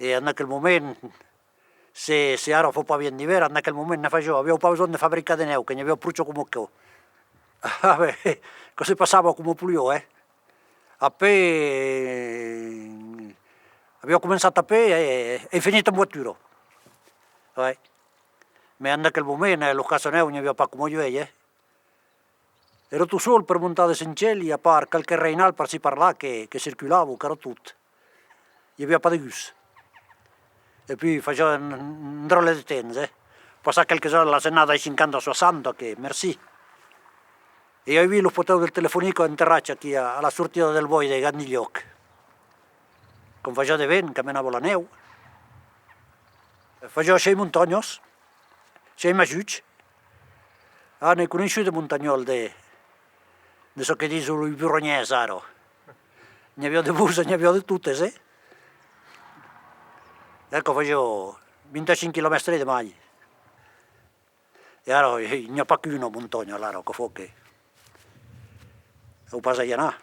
E en aquel moment, se ara fos pas bien d'hivern, en aquel moment ne facevo, avevo pas bisogno de fabbrica de neu, che ne avevo pruccio come che. Così passava come puliò, Appoi avevo cominciato a pe e finito in voitura. Ma in quel momento l'occasione non aveva pas come io, Ero tu solo per montare in cielo, a parte qualche reinal per si parlare che circolava, che era tutto. Non aveva pas di gus. E poi facevo un drôle di tempo, Passava qualche ore la giornata ai 50-60, che merci. E io ho visto il foto del telefonico in terrazza qui alla sortita del Voi dei Gandiglioc. Come faceva di vento, camminavo la neu. Facevo 6 montagnos, 6 maggiucci. Ne ho conosciuto montagnoli di so che dicono i burognesi, Ne avevo di busse, ne avevo di tutte, Ecco, facevo 25 km di maglia. E allora non ho pas più una montagna, allora, che fu che... Ho passato a